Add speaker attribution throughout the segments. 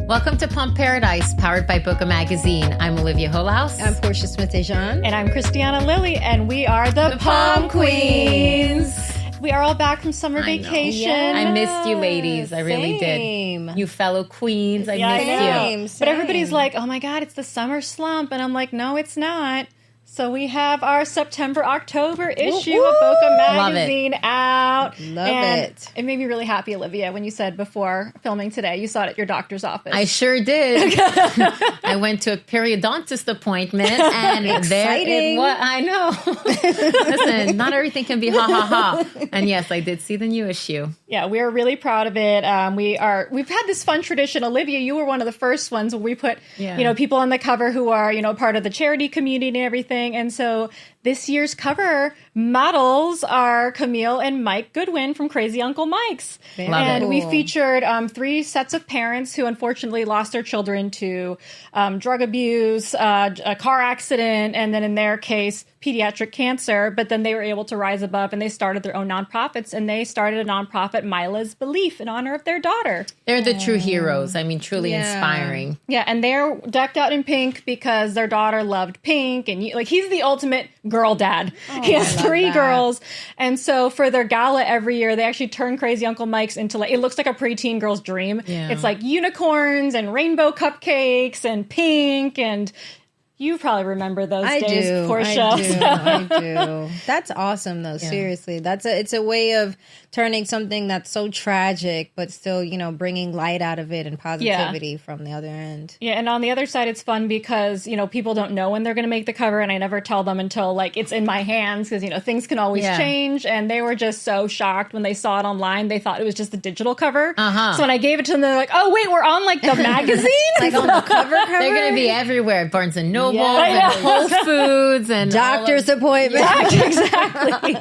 Speaker 1: Welcome to Plum Paradise, powered by Boca Magazine. I'm Olivia Holaus.
Speaker 2: I'm Portia Smith-Dejean.
Speaker 3: And I'm Christiana Lilly, and we are the Palm Queens. We are all back from summer vacation.
Speaker 1: I missed you, ladies. I really did. You fellow queens, I missed you.
Speaker 3: But everybody's like, oh my God, it's the summer slump. And I'm like, no, it's not. So we have our September-October issue of Boca Magazine out.
Speaker 2: Love it.
Speaker 3: It made me really happy, Olivia, when you said before filming today, you saw it at your doctor's office.
Speaker 1: I sure did. I went to a periodontist appointment, and there it was. I know. Listen, not everything can be ha ha ha. And yes, I did see the new issue.
Speaker 3: Yeah, we are really proud of it. We've had this fun tradition. Olivia, you were one of the first ones where we put people on the cover who are part of the charity community and everything. And so this year's cover models are Camille and Mike Goodwin from Crazy Uncle Mike's. And we featured 3 sets of parents who unfortunately lost their children to drug abuse, a car accident, and then in their case, pediatric cancer. But then they were able to rise above and they started their own nonprofits, and they started a nonprofit, Mila's Belief, in honor of their daughter.
Speaker 1: They're the true heroes. I mean, truly inspiring.
Speaker 3: Yeah, and they're decked out in pink because their daughter loved pink, and he's the ultimate girl dad. He has 3 girls, and so for their gala every year, they actually turn Crazy Uncle Mike's into it looks like a preteen girl's dream. Yeah. It's like unicorns and rainbow cupcakes and pink, and you probably remember those days, Portia.
Speaker 2: I do. That's awesome, though. Yeah. Seriously, it's a way of turning something that's so tragic, but still, bringing light out of it and positivity from the other end.
Speaker 3: Yeah, and on the other side, it's fun because people don't know when they're going to make the cover, and I never tell them until it's in my hands because things can always change. And they were just so shocked when they saw it online. They thought it was just the digital cover. So when I gave it to them, they're like, "Oh wait, we're on the magazine,
Speaker 1: on the cover. They're going to be everywhere. Barnes and Noble. And Whole Foods and
Speaker 2: doctor's appointment.
Speaker 3: Exactly.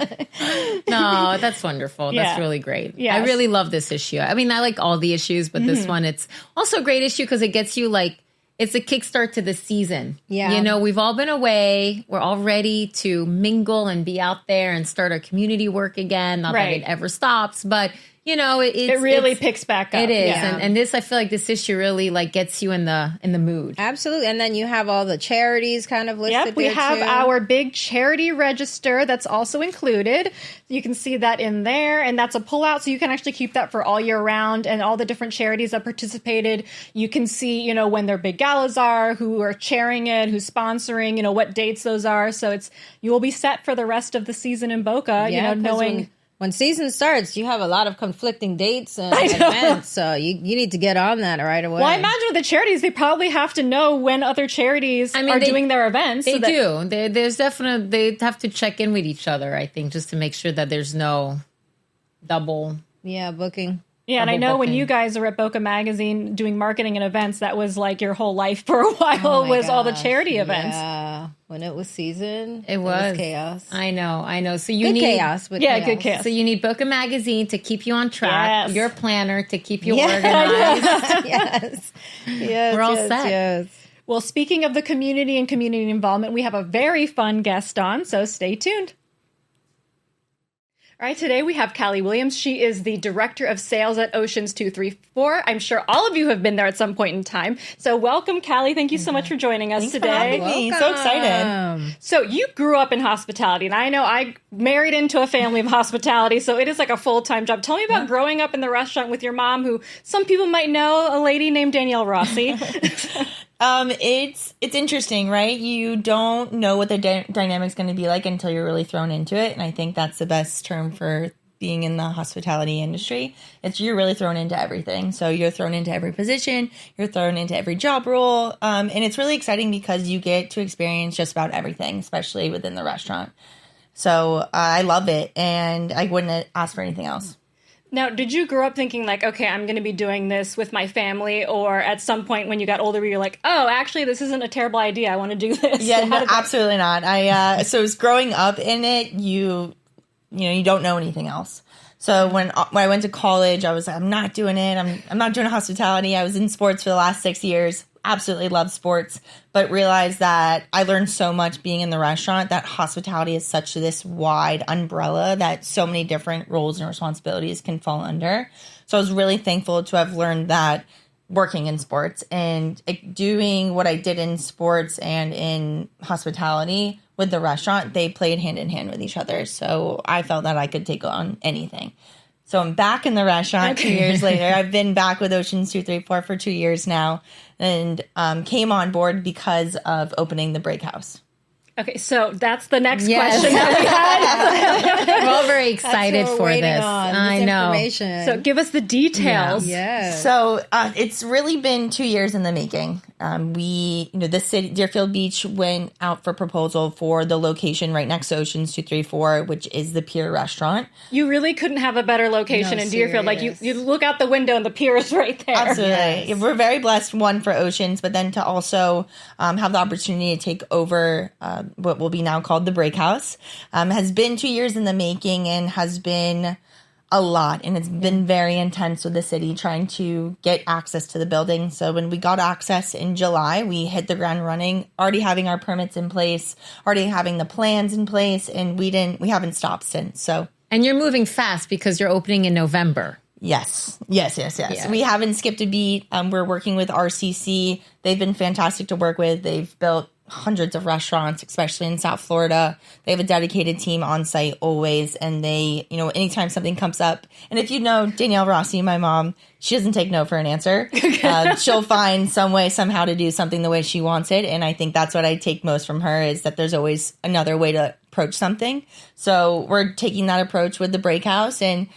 Speaker 1: No, that's wonderful. That's really great. Yes. I really love this issue. I mean, I like all the issues, but this one, it's also a great issue because it gets you it's a kickstart to the season. Yeah. We've all been away. We're all ready to mingle and be out there and start our community work again. Not that it ever stops, but it really
Speaker 3: picks back up.
Speaker 1: It is, and this, I feel like this issue really gets you in the mood.
Speaker 2: Absolutely, and then you have all the charities kind of listed.
Speaker 3: Yep, we have our big charity register that's also included. You can see that in there, and that's a pullout, so you can actually keep that for all year round. And all the different charities that participated, you can see, when their big galas are, who are chairing it, who's sponsoring, what dates those are. So you will be set for the rest of the season in Boca. Knowing.
Speaker 2: When season starts, you have a lot of conflicting dates and events, so you need to get on that right away.
Speaker 3: Well, I imagine with the charities, they probably have to know when other charities are doing their events.
Speaker 1: They do. There's definitely, they have to check in with each other, I think, just to make sure that there's no double
Speaker 2: booking.
Speaker 3: Yeah, and I know when you guys are at Boca Magazine doing marketing and events, that was your whole life for a while all the charity events.
Speaker 2: Yeah, when it was season,
Speaker 1: it was
Speaker 3: chaos.
Speaker 1: I know. So you
Speaker 2: good
Speaker 1: need
Speaker 2: chaos.
Speaker 3: Good chaos.
Speaker 1: So you need Boca Magazine to keep you on track.
Speaker 3: Yes.
Speaker 1: Your planner to keep you organized.
Speaker 2: Yes,
Speaker 1: we're all set.
Speaker 2: Yes.
Speaker 3: Well, speaking of the community and community involvement, we have a very fun guest on, so stay tuned. All right, today we have Callie Williams. She is the Director of Sales at Oceans 234. I'm sure all of you have been there at some point in time. So welcome, Callie. Thank you so much for joining us today.
Speaker 4: For having me. So excited.
Speaker 3: So you grew up in hospitality, and I know I married into a family of hospitality, so it is like a full-time job. Tell me about growing up in the restaurant with your mom, who some people might know, a lady named Danielle Rossi.
Speaker 4: It's interesting, right? You don't know what the dynamic's going to be like until you're really thrown into it. And I think that's the best term for being in the hospitality industry. You're really thrown into everything. So you're thrown into every position, you're thrown into every job role. And it's really exciting because you get to experience just about everything, especially within the restaurant. So I love it, and I wouldn't ask for anything else.
Speaker 3: Now, did you grow up thinking okay, I'm going to be doing this with my family, or at some point when you got older, you're like, oh, actually, this isn't a terrible idea. I want to do this.
Speaker 4: Yeah, no, absolutely not. So it was growing up in it, you don't know anything else. So when I went to college, I was like, I'm not doing it. I'm not doing hospitality. I was in sports for the last 6 years. Absolutely love sports, but realized that I learned so much being in the restaurant, that hospitality is such this wide umbrella that so many different roles and responsibilities can fall under. So I was really thankful to have learned that working in sports and doing what I did in sports and in hospitality with the restaurant, they played hand in hand with each other. So I felt that I could take on anything. So I'm back in the restaurant 2 years later. I've been back with Oceans 234 for 2 years now, and came on board because of opening the Break House.
Speaker 3: Okay, so that's the next question that we had.
Speaker 1: We're all very excited for this. I know.
Speaker 3: So give us the details.
Speaker 2: Yeah.
Speaker 4: So it's really been 2 years in the making. The city, Deerfield Beach, went out for proposal for the location right next to Oceans 234, which is the Pier Restaurant.
Speaker 3: You really couldn't have a better location in Deerfield. Like you look out the window and the pier is right there.
Speaker 4: Absolutely. Yes. We're very blessed, one, for Oceans, but then to also have the opportunity to take over what will be now called the Break House. Has been 2 years in the making and has been a lot, and it's been very intense with the city trying to get access to the building. So when we got access in July, we hit the ground running, already having our permits in place, already having the plans in place, and we haven't stopped since. So,
Speaker 1: and you're moving fast because you're opening in November.
Speaker 4: Yes. We haven't skipped a beat. We're working with RCC. They've been fantastic to work with. They've built hundreds of restaurants, especially in South Florida. They have a dedicated team on site always. And they, anytime something comes up, and if you know Danielle Rossi, my mom, she doesn't take no for an answer. She'll find some way, somehow to do something the way she wants it. And I think that's what I take most from her, is that there's always another way to approach something. So we're taking that approach with the Break House, and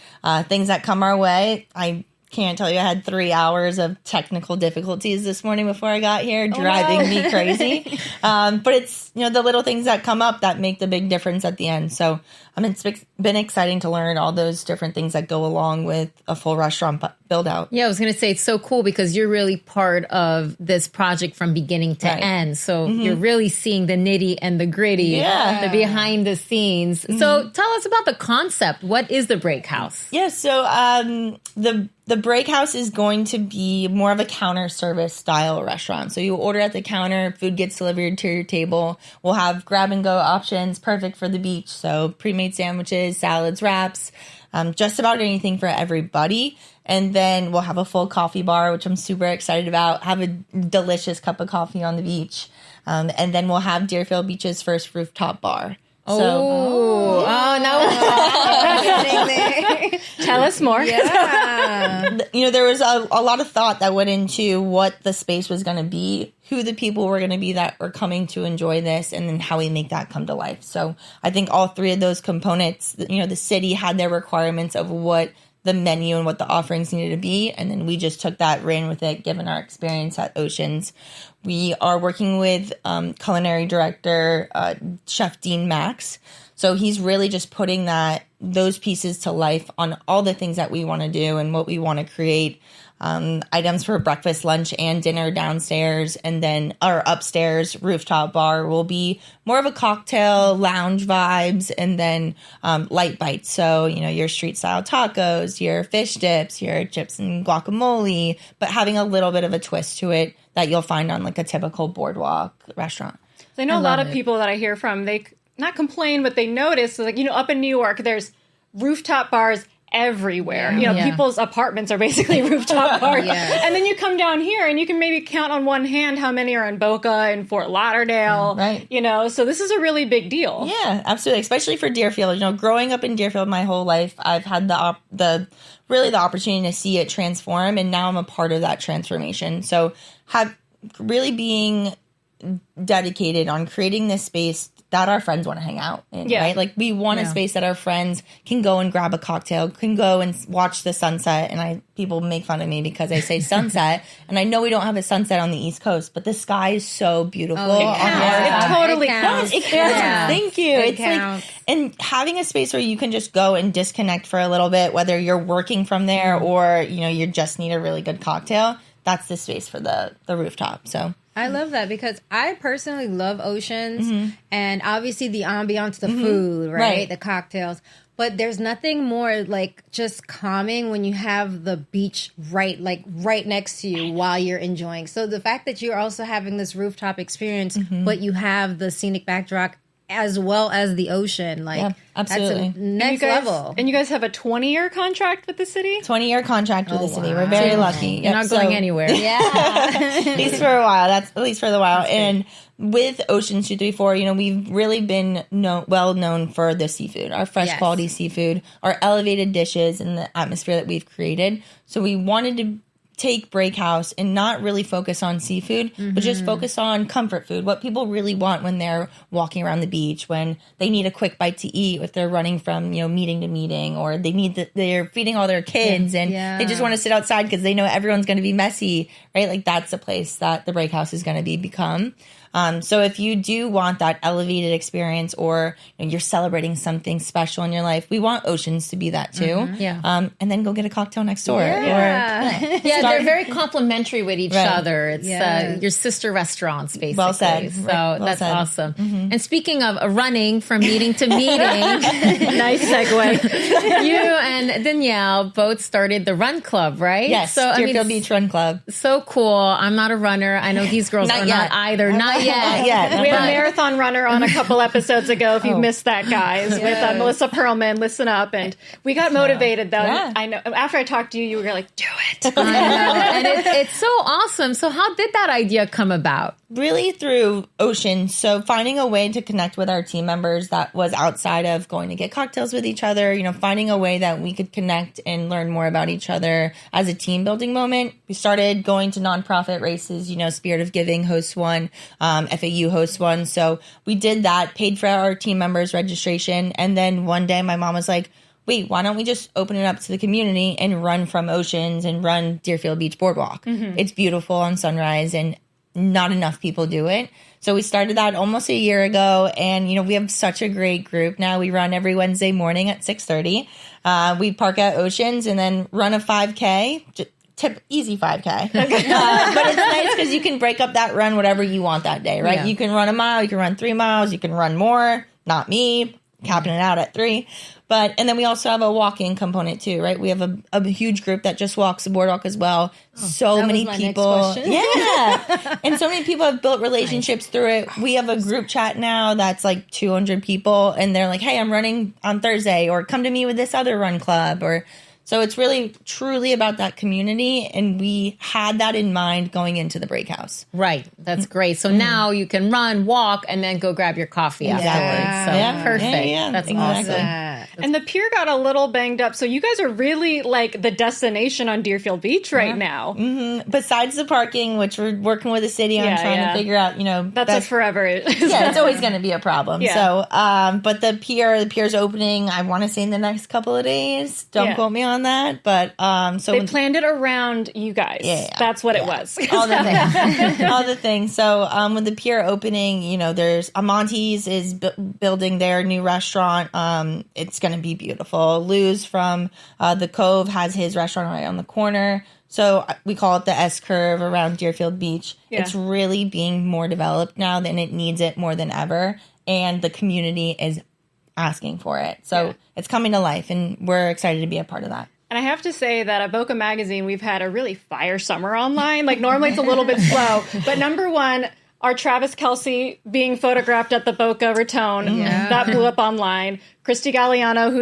Speaker 4: things that come our way. I can't tell you, I had 3 hours of technical difficulties this morning before I got here, driving me crazy. But it's, the little things that come up that make the big difference at the end. So it's been exciting to learn all those different things that go along with a full restaurant build out.
Speaker 1: Yeah, I was going to say, it's so cool because you're really part of this project from beginning to end. So you're really seeing the nitty and the gritty, the behind the scenes. So tell us about the concept. What is the Break House?
Speaker 4: Yeah, so the Break House is going to be more of a counter service style restaurant. So you order at the counter, food gets delivered to your table. We'll have grab and go options, perfect for the beach. So pre-made sandwiches, salads, wraps, just about anything for everybody. And then we'll have a full coffee bar, which I'm super excited about. Have a delicious cup of coffee on the beach. And then we'll have Deerfield Beach's first rooftop bar.
Speaker 1: No.
Speaker 3: Tell us more.
Speaker 2: Yeah.
Speaker 4: There was a lot of thought that went into what the space was going to be, who the people were going to be that were coming to enjoy this, and then how we make that come to life. So I think all three of those components, the city had their requirements of what the menu and what the offerings needed to be. And then we just took that, ran with it, given our experience at Oceans. We are working with culinary director, Chef Dean Max. So he's really just putting those pieces to life on all the things that we want to do and what we want to create. Items for breakfast, lunch, and dinner downstairs, and then our upstairs rooftop bar will be more of a cocktail lounge vibes, and then light bites. So your street style tacos, your fish dips, your chips and guacamole, but having a little bit of a twist to it that you'll find on like a typical boardwalk restaurant.
Speaker 3: So I know a lot of people that I hear from, they not complain, but they notice, like, up in New York, there's rooftop bars everywhere. People's apartments are basically rooftop bars. And then you come down here and you can maybe count on one hand how many are in Boca and Fort Lauderdale.
Speaker 4: Right.
Speaker 3: So this is a really big deal.
Speaker 4: Yeah, absolutely. Especially for Deerfield. Growing up in Deerfield my whole life, I've had the opportunity to see it transform, and now I'm a part of that transformation. So really being dedicated on creating this space that our friends want to hang out in, right? Like, we want a space that our friends can go and grab a cocktail, can go and watch the sunset. And people make fun of me because I say sunset, and I know we don't have a sunset on the East Coast, but the sky is so beautiful.
Speaker 3: It totally counts.
Speaker 4: It counts. Yeah. Thank you. It's counts. And having a space where you can just go and disconnect for a little bit, whether you're working from there or, you just need a really good cocktail, that's the space for the rooftop. So
Speaker 2: I love that because I personally love Oceans, and obviously the ambiance, the food, right? The cocktails. But there's nothing more like just calming when you have the beach right next to you while you're enjoying. So the fact that you're also having this rooftop experience, but you have the scenic backdrop as well as the ocean. Like,
Speaker 4: absolutely.
Speaker 2: That's a next level.
Speaker 3: And you guys have a 20-year contract with the city?
Speaker 4: 20-year contract with the city. We're very lucky.
Speaker 1: You're not going anywhere.
Speaker 4: At least for a while. That's at least for the while. And with Oceans 234, we've really been well known for the seafood, our fresh quality seafood, our elevated dishes, and the atmosphere that we've created. So we wanted to take Break House and not really focus on seafood, but just focus on comfort food, what people really want when they're walking around the beach, when they need a quick bite to eat, if they're running from, meeting to meeting, or they're feeding all their kids and they just want to sit outside because they know everyone's going to be messy, right? Like, that's the place that the Break House is going to become. So if you do want that elevated experience, or you're celebrating something special in your life, we want Oceans to be that too. And then go get a cocktail next door.
Speaker 1: They're very complimentary with each other. It's your sister restaurants, basically.
Speaker 4: Well said.
Speaker 1: So that's awesome. And speaking of running from meeting to meeting,
Speaker 3: nice segue.
Speaker 1: You and Danielle both started the Run Club, right?
Speaker 4: Yes,
Speaker 1: so
Speaker 4: Deerfield Beach Run Club.
Speaker 1: So cool. I'm not a runner. I know these girls are not either. Not yet.
Speaker 3: We had a marathon runner on a couple episodes ago. If you missed that, guys, with Melissa Perlman. Listen up, and we got motivated though. I know. After I talked to you, you were like, "Do it."
Speaker 1: I know, and it's so awesome. So, how did that idea come about?
Speaker 4: Really through Ocean. So finding a way to connect with our team members that was outside of going to get cocktails with each other, finding a way that we could connect and learn more about each other as a team building moment. We started going to nonprofit races, Spirit of Giving hosts one, FAU hosts one. So we did that, paid for our team members registration. And then one day my mom was like, wait, why don't we just open it up to the community and run from Oceans and run Deerfield Beach Boardwalk? It's beautiful on sunrise, and not enough people do it. So we started that almost a year ago, and we have such a great group now. We run every Wednesday morning at 6:30. We park at Oceans and then run a 5K. Easy 5K. But it's nice because you can break up that run whatever you want that day, right? You can run a mile, you can run 3 miles, you can run more. Not me, capping it out at 3. And then we also have a walking component too, right? We have a huge group that just walks the boardwalk as well. So many people. Yeah. And so many people have built relationships through it. We have a group chat now that's like 200 people, and they're like, hey, I'm running on Thursday, or come to me with this other run club, so it's really, truly about that community, and we had that in mind going into the Break House.
Speaker 1: Right. That's great. So now you can run, walk, and then go grab your coffee afterwards. So perfect. Yeah,
Speaker 3: that's
Speaker 1: exactly
Speaker 3: awesome. And the pier got a little banged up, so you guys are really like the destination on Deerfield Beach right now.
Speaker 4: Besides the parking, which we're working with the city on trying to figure out,
Speaker 3: That's a forever.
Speaker 4: It's always going to be a problem. So, but the pier's opening, I want to say in the next couple of days. Don't quote me on that, but so
Speaker 3: they planned it around you guys. That's what it was.
Speaker 4: All the things. So with the pier opening, there's Amonte's is building their new restaurant. It's going to be beautiful. Lou's from the Cove has his restaurant right on the corner. So we call it the S curve around Deerfield Beach. It's really being more developed now than it needs it more than ever, and the community is asking for it. So it's coming to life, and we're excited to be a part of that.
Speaker 3: And I have to say that at Boca Magazine, we've had a really fire summer online. Like, normally it's a little bit slow. But number one, our Travis Kelce being photographed at the Boca Raton, that blew up online. Christy Galliano,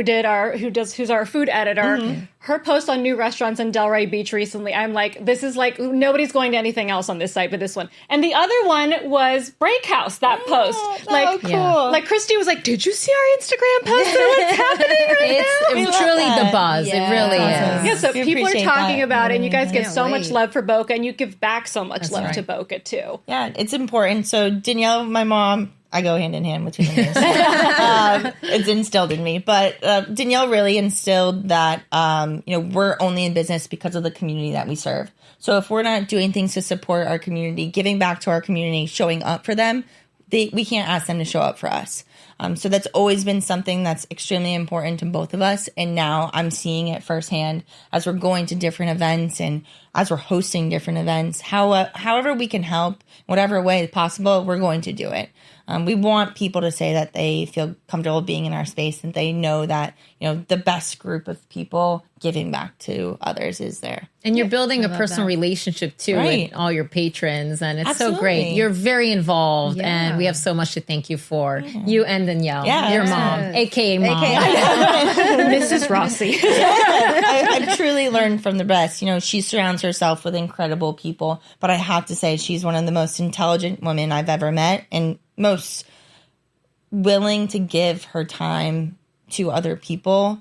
Speaker 3: who's our food editor, her post on new restaurants in Delray Beach recently, I'm like, this is like, nobody's going to anything else on this site but this one. And the other one was Break House, that post. Like, cool. Like, Christy was like, did you see our Instagram post? What's happening right now?
Speaker 1: It's truly the buzz. It really is.
Speaker 3: Yeah, so people are talking about it, and you guys get so much love for Boca, and you give back so much love to Boca, too.
Speaker 4: Yeah, it's important. So Danielle, my mom, I go hand in hand between the names. It's instilled in me. But Danielle really instilled that, we're only in business because of the community that we serve. So if we're not doing things to support our community, giving back to our community, showing up for them, we can't ask them to show up for us. So that's always been something that's extremely important to both of us. And now I'm seeing it firsthand as we're going to different events and as we're hosting different events. However we can help, whatever way possible, we're going to do it. We want people to say that they feel comfortable being in our space and they know that, the best group of people giving back to others is there.
Speaker 1: And you're building a personal relationship too with all your patrons. And it's so great. You're very involved and we have so much to thank you for. You and Danielle, your mom, AKA mom.
Speaker 3: Mrs. Rossi.
Speaker 4: I've truly learned from the best. She surrounds herself with incredible people, but I have to say she's one of the most intelligent women I've ever met and most willing to give her time to other people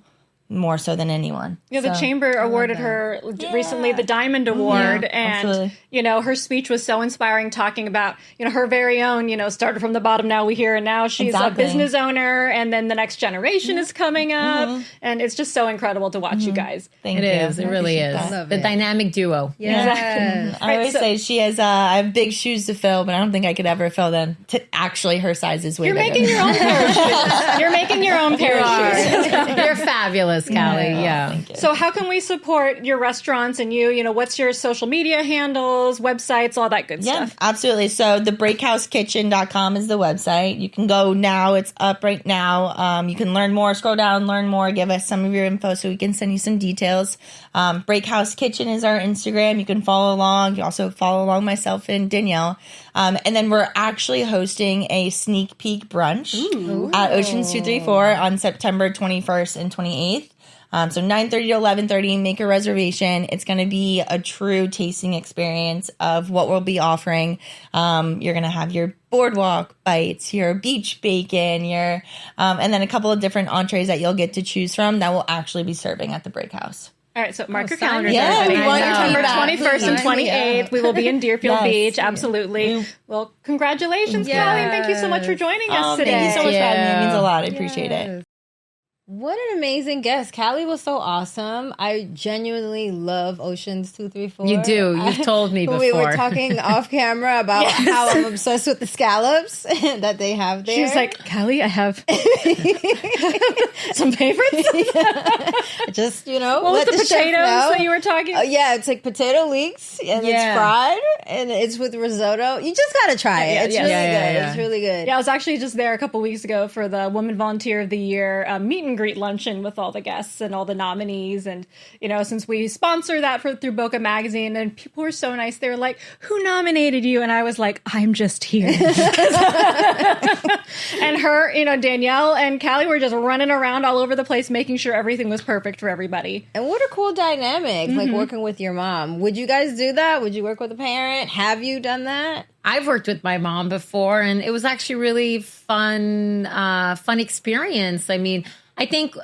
Speaker 4: more so than anyone.
Speaker 3: Yeah, the Chamber awarded her recently the Diamond Award, and
Speaker 4: absolutely.
Speaker 3: Her speech was so inspiring, talking about her very own, started from the bottom, now we here, and now she's a business owner, and then the next generation is coming up, and it's just so incredible to watch you guys.
Speaker 1: It really is. The dynamic duo.
Speaker 3: Exactly.
Speaker 4: I always say she has. I have big shoes to fill, but I don't think I could ever fill them. Actually, her size is way bigger.
Speaker 3: Making your own pair of shoes. You're making your own pair of shoes.
Speaker 1: You're fabulous, Callie. Yeah.
Speaker 3: So how can we support your restaurants and you? What's your social media handles, websites, all that good stuff?
Speaker 4: Yeah, absolutely. So thebreakhousekitchen.com is the website. You can go now. It's up right now. You can learn more, scroll down, learn more, give us some of your info so we can send you some details. Breakhouse Kitchen is our Instagram. You can follow along. You also follow along myself and Danielle. And then we're actually hosting a sneak peek brunch at Oceans 234 on September 21st and 28th. So 9:30 to 11:30, make a reservation. It's going to be a true tasting experience of what we'll be offering. You're going to have your boardwalk bites, your beach bacon, and then a couple of different entrees that you'll get to choose from that we'll actually be serving at the Break House.
Speaker 3: All right, so mark your calendars.
Speaker 4: Yeah, we want
Speaker 3: September 21st and 28th. We will be in Deerfield Beach. Absolutely. Well, congratulations, Callie, and thank you so much for joining us today.
Speaker 4: Thank you so much for having me. It means a lot. I appreciate it.
Speaker 2: What an amazing guest. Callie was so awesome. I genuinely love Oceans 234.
Speaker 1: You do. You've told me before.
Speaker 2: We were talking off camera about how I'm obsessed with the scallops that they have there.
Speaker 3: She was like, Callie, I have some favorites.
Speaker 2: Just,
Speaker 3: what was the potatoes that you were talking?
Speaker 2: Yeah, it's like potato leeks and it's fried and it's with risotto. You just got to try it. It's really good. It's really good.
Speaker 3: Yeah, I was actually just there a couple weeks ago for the Woman Volunteer of the Year meet and greet luncheon with all the guests and all the nominees. And, since we sponsor that through Boca magazine, and people were so nice. They were like, who nominated you? And I was like, I'm just here. And her, Danielle and Callie were just running around all over the place, making sure everything was perfect for everybody.
Speaker 2: And what a cool dynamic, like working with your mom. Would you guys do that? Would you work with a parent? Have you done that?
Speaker 1: I've worked with my mom before, and it was actually really fun experience. I mean, I think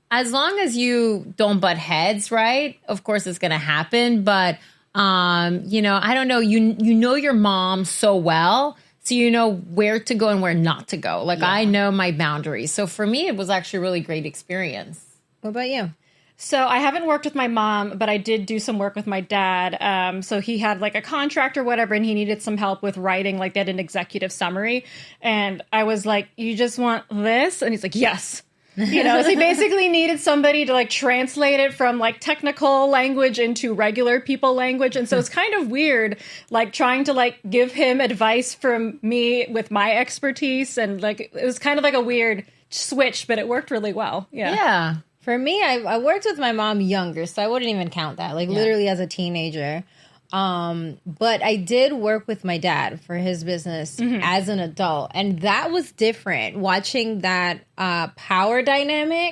Speaker 1: as long as you don't butt heads, right? Of course, it's going to happen. But, I don't know. You know your mom so well, so you know where to go and where not to go. Like, I know my boundaries. So for me, it was actually a really great experience.
Speaker 2: What about you?
Speaker 3: So I haven't worked with my mom, but I did do some work with my dad. So he had like a contract or whatever, and he needed some help with writing, like they had an executive summary. And I was like, you just want this? And he's like, yes. So he basically needed somebody to like translate it from like technical language into regular people language. And so it's kind of weird, like trying to like give him advice from me with my expertise. And like, it was kind of like a weird switch, but it worked really well.
Speaker 1: Yeah.
Speaker 2: For me, I worked with my mom younger, so I wouldn't even count that, literally as a teenager. But I did work with my dad for his business as an adult. And that was different, watching that power dynamic,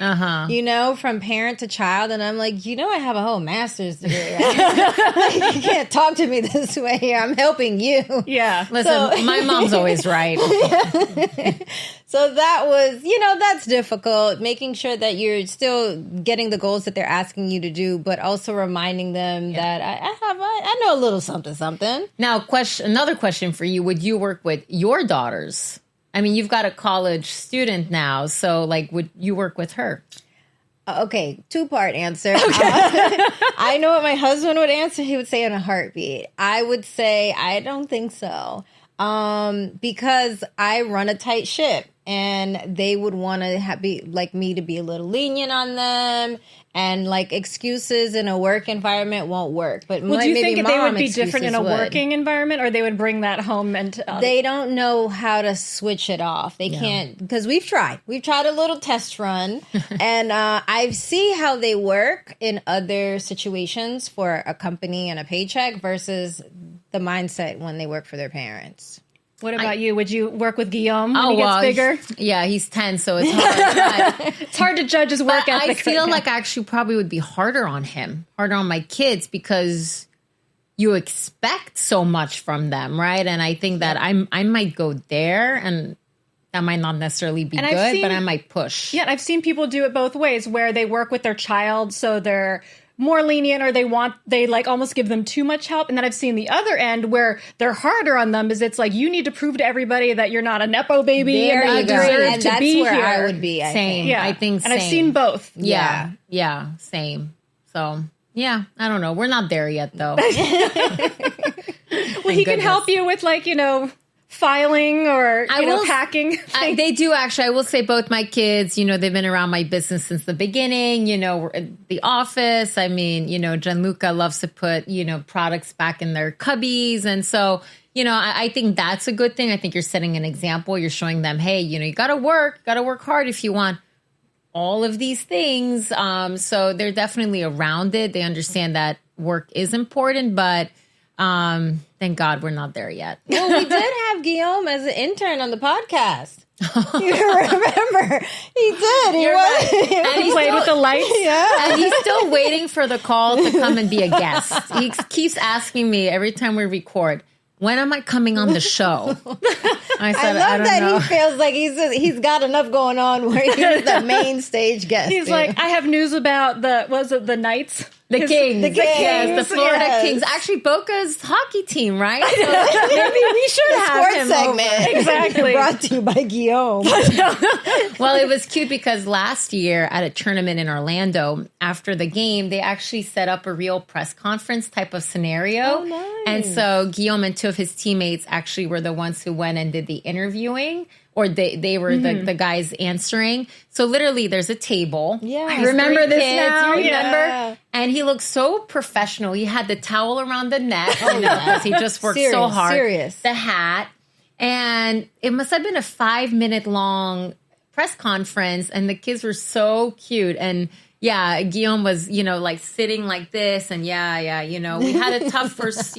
Speaker 2: from parent to child. And I'm like, I have a whole master's degree. Right? You can't talk to me this way. I'm helping you.
Speaker 3: Yeah.
Speaker 1: Listen, my mom's always right.
Speaker 2: So that was, that's difficult, making sure that you're still getting the goals that they're asking you to do, but also reminding them that I know a little something.
Speaker 1: Now, another question for you. Would you work with your daughters? I mean, you've got a college student now, so would you work with her?
Speaker 2: Okay, 2-part answer. I know what my husband would answer. He would say in a heartbeat. I would say, I don't think so. Because I run a tight ship. and they would want to be like me to be a little lenient on them, and like excuses in a work environment won't work. But
Speaker 3: do you think they would be different in a working environment, or they would bring that home and
Speaker 2: they don't know how to switch it off. They can't, because we've tried a little test run and I see how they work in other situations for a company and a paycheck versus the mindset when they work for their parents.
Speaker 3: What about you? Would you work with Guillaume when he gets bigger?
Speaker 1: Yeah, he's 10, so it's hard.
Speaker 3: It's hard to judge his work ethic.
Speaker 1: I feel like I actually probably would be harder on my kids, because you expect so much from them, right? And I think that I might go there, and that might not necessarily be good, but I might push.
Speaker 3: Yeah, I've seen people do it both ways, where they work with their child, so they're more lenient, or they like almost give them too much help. And then I've seen the other end where they're harder on them, is it's like, you need to prove to everybody that you're not a Nepo baby.
Speaker 2: There
Speaker 3: and
Speaker 2: you go. And that's where
Speaker 3: here.
Speaker 2: I would be.
Speaker 1: Same. Yeah. I think same.
Speaker 3: And I've seen both.
Speaker 1: Yeah, same. So, yeah, I don't know. We're not there yet, though.
Speaker 3: Well, he can help you with, like, filing or packing.
Speaker 1: They do, actually. I will say both my kids, they've been around my business since the beginning. We're at the office. I mean, Gianluca loves to put, products back in their cubbies. And so, I think that's a good thing. I think you're setting an example. You're showing them, hey, you got to work hard if you want all of these things. So they're definitely around it. They understand that work is important, but thank God we're not there yet.
Speaker 2: Well, we did have Guillaume as an intern on the podcast. You remember? He did.
Speaker 3: And he played with the lights.
Speaker 2: Yeah.
Speaker 1: And he's still waiting for the call to come and be a guest. He keeps asking me every time we record, when am I coming on the show? I said,
Speaker 2: I love that
Speaker 1: know.
Speaker 2: he feels like he's got enough going on where he's the main stage guest.
Speaker 3: He's like, I have news about the Knights?
Speaker 1: The Kings.
Speaker 2: Yes,
Speaker 1: the Florida Kings. Actually, Boca's hockey team, right? So maybe we should have him
Speaker 2: segment.
Speaker 1: over.
Speaker 3: Exactly.
Speaker 2: Brought to you by Guillaume.
Speaker 1: Well, it was cute because last year at a tournament in Orlando, after the game, they actually set up a real press conference type of scenario.
Speaker 2: Oh, nice.
Speaker 1: And so Guillaume and two of his teammates actually were the ones who went and did the interviewing. Or they were the guys answering. So literally there's a table.
Speaker 2: Yeah.
Speaker 1: I remember this now.
Speaker 2: You remember?
Speaker 1: Yeah. And he looked so professional. He had the towel around the neck, because he just worked so hard.
Speaker 2: Serious.
Speaker 1: The hat. And it must have been a 5-minute long press conference. And the kids were so cute. And yeah, Guillaume was, like sitting like this. And we had a tough first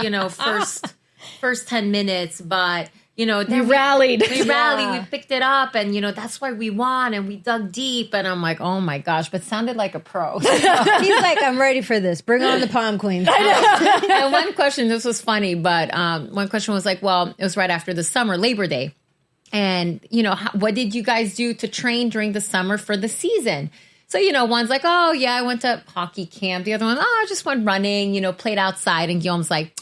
Speaker 1: 10 minutes, but we rallied. We picked it up, and that's why we won, and we dug deep. And I'm like, oh my gosh, but sounded like a pro.
Speaker 2: He's like, I'm ready for this. Bring on the pom queens.
Speaker 1: And one question, this was funny, but one question was like, well, it was right after the summer, Labor Day, and what did you guys do to train during the summer for the season? So, one's like, oh yeah, I went to hockey camp. The other one, I just went running, played outside. And Guillaume's like,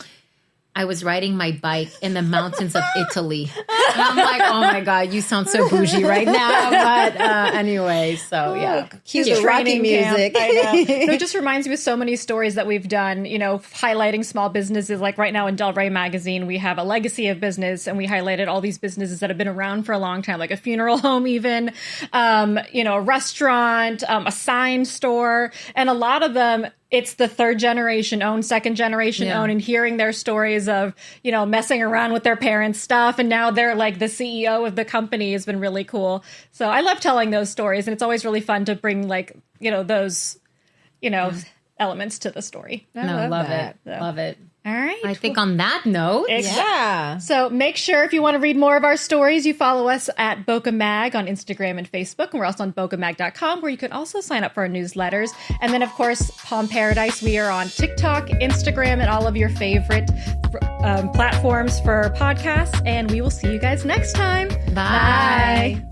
Speaker 1: I was riding my bike in the mountains of Italy. And I'm like, oh my God, you sound so bougie right now. But anyway, so yeah.
Speaker 2: Cute Rocky music.
Speaker 3: I know. It just reminds me of so many stories that we've done, highlighting small businesses. Like right now in Del Rey magazine, we have a legacy of business, and we highlighted all these businesses that have been around for a long time, like a funeral home even, a restaurant, a sign store. And a lot of them, it's the third generation owned, second generation owned, and hearing their stories of, messing around with their parents' stuff. And now they're like the CEO of the company has been really cool. So I love telling those stories. And it's always really fun to bring those, elements to the story.
Speaker 1: I love it. Love it.
Speaker 3: All right.
Speaker 1: I think on that note.
Speaker 2: Yeah.
Speaker 3: So make sure if you want to read more of our stories, you follow us at Boca Mag on Instagram and Facebook. And we're also on bocamag.com, where you can also sign up for our newsletters. And then, of course, Palm Paradise. We are on TikTok, Instagram, and all of your favorite platforms for podcasts. And we will see you guys next time.
Speaker 1: Bye.